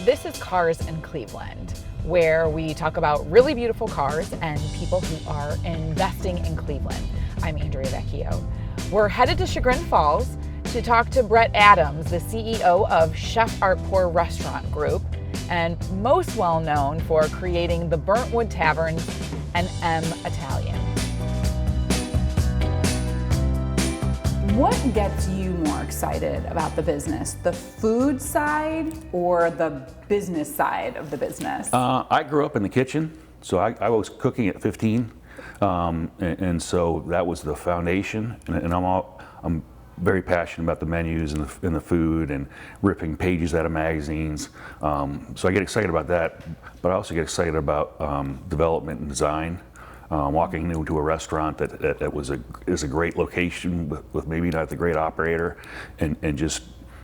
This is Cars in Cleveland, where we talk about really beautiful cars and people who are investing in Cleveland. I'm Andrea Vecchio. We're headed to Chagrin Falls to talk to Bret Adams, the CEO of Chef Artpour Restaurant Group, and most well known for creating the Burntwood Taverns and M Italian. What gets you more excited about the business, the food side or the business side of the business? I grew up in the kitchen, so I was cooking at 15, and so that was the foundation. And I'm very passionate about the menus and the food and ripping pages out of magazines. So I get excited about that, but I also get excited about development and design. Walking into a restaurant that is a great location with maybe not the great operator, and just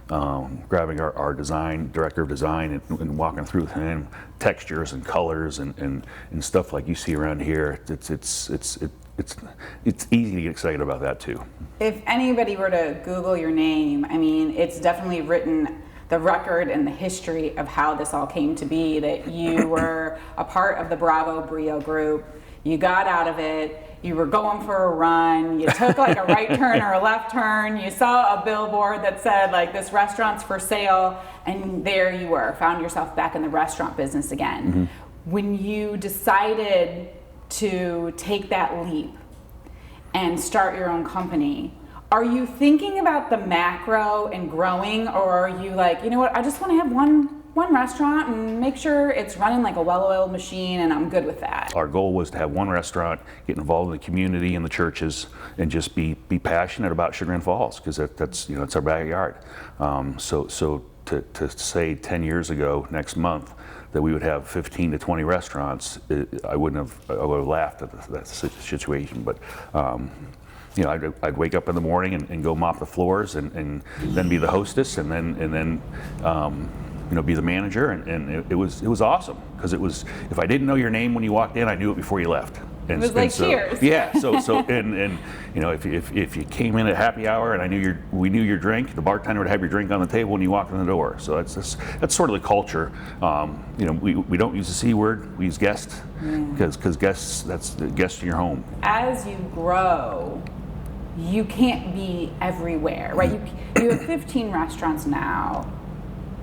grabbing our design director of design and walking through with him textures and colors and stuff like you see around here. It's easy to get excited about that too. If anybody were to Google your name, I mean, it's definitely written the record and the history of how this all came to be, that you were a part of the Bravo Brio group. You got out of it, you were going for a run, you took like a right turn or a left turn, you saw a billboard that said like this restaurant's for sale, and there you were, found yourself back in the restaurant business again. Mm-hmm. When you decided to take that leap and start your own company, are you thinking about the macro and growing, or are you like, you know what, I just want to have one restaurant and make sure it's running like a well-oiled machine and I'm good with that? Our goal was to have one restaurant, get involved in the community and the churches, and just be passionate about Chagrin Falls, because that's it's our backyard. So to say 10 years ago next month that we would have 15 to 20 restaurants, I would have laughed at that situation. But I'd wake up in the morning and go mop the floors and then be the hostess and then be the manager, and it was awesome, because it was, if I didn't know your name when you walked in, I knew it before you left. And, it was like cheers. Yeah. So if you came in at happy hour and we knew your drink, the bartender would have your drink on the table when you walked in the door. So that's sort of the culture. We don't use the C word. We use guest, because guests, that's the guest in your home. As you grow, you can't be everywhere, right? You have 15 restaurants now.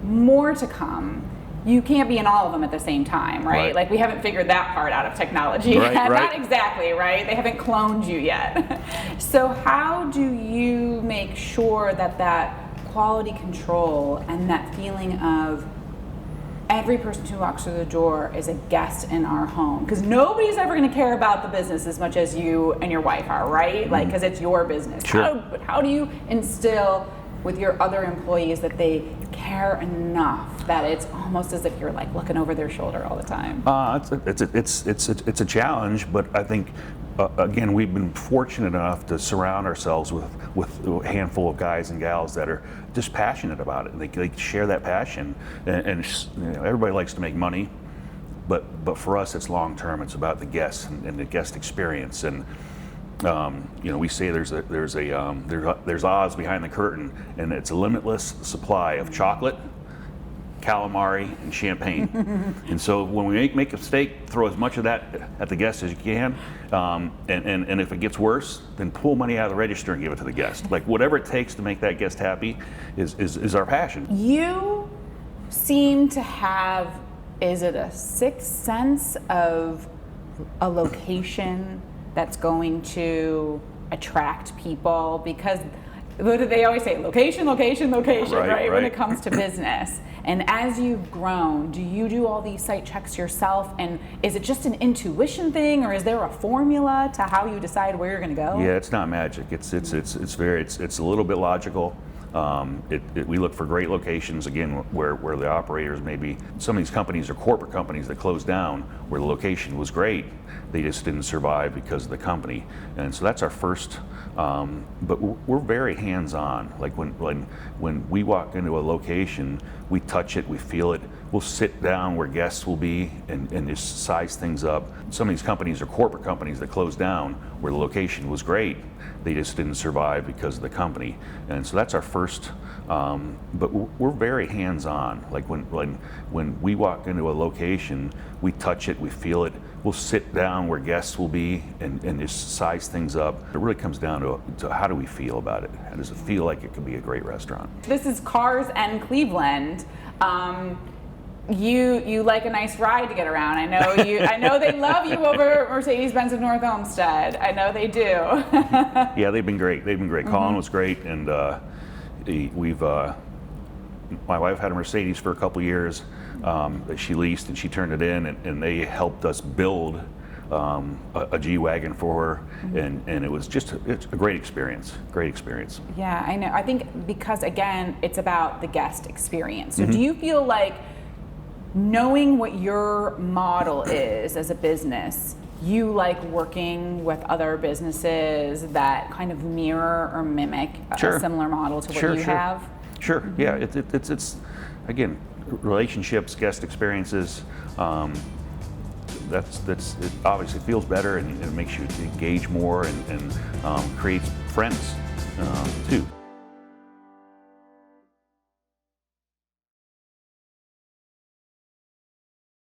More to come. You can't be in all of them at the same time, right? Like, we haven't figured that part out of technology yet. Not exactly, right? They haven't cloned you yet. So how do you make sure that quality control and that feeling of every person who walks through the door is a guest in our home? Because nobody's ever going to care about the business as much as you and your wife are, right? Like, because it's your business. Sure. How do you instill with your other employees that they care enough that it's almost as if you're like looking over their shoulder all the time? It's a challenge, but I think again, we've been fortunate enough to surround ourselves with a handful of guys and gals that are just passionate about it, and they share that passion. And everybody likes to make money, but for us, it's long term. It's about the guests and the guest experience. And we say there's Oz behind the curtain, and it's a limitless supply of chocolate, calamari, and champagne. And so when we make a mistake, throw as much of that at the guest as you can, and if it gets worse, then pull money out of the register and give it to the guest. Like, whatever it takes to make that guest happy is our passion. You seem to have, is it a sixth sense of a location that's going to attract people? Because what do they always say? Location, location, location, right? When it comes to business. And as you've grown, do you do all these site checks yourself? And is it just an intuition thing, or is there a formula to how you decide where you're going to go? Yeah, it's not magic. It's a little bit logical. We look for great locations, again, where the operators, maybe some of these companies are corporate companies that closed down where the location was great. They just didn't survive because of the company. And so that's our first, but we're very hands-on. Like when we walk into a location, we touch it, we feel it. We'll sit down where guests will be and just size things up. Some of these companies are corporate companies that closed down where the location was great. They just didn't survive because of the company. And so that's our first But we're very hands-on. Like when we walk into a location, we touch it, we feel it. We'll sit down where guests will be and just size things up. It really comes down to how do we feel about it? How does it feel like it could be a great restaurant? This is Cars and Cleveland. You like a nice ride to get around. I know you. I know they love you over Mercedes-Benz of North Olmsted. I know they do. Yeah, they've been great. They've been great. Colin was great, and we've. My wife had a Mercedes for a couple years that she leased, and she turned it in, and they helped us build a G-Wagon for her, and it's a great experience. Great experience. Yeah, I know. I think because again, it's about the guest experience. So do you feel like, knowing what your model is as a business, you like working with other businesses that kind of mirror or mimic a similar model to what you have? Sure. Yeah. It's again, relationships, guest experiences. It obviously feels better, and it makes you engage more and creates friends too.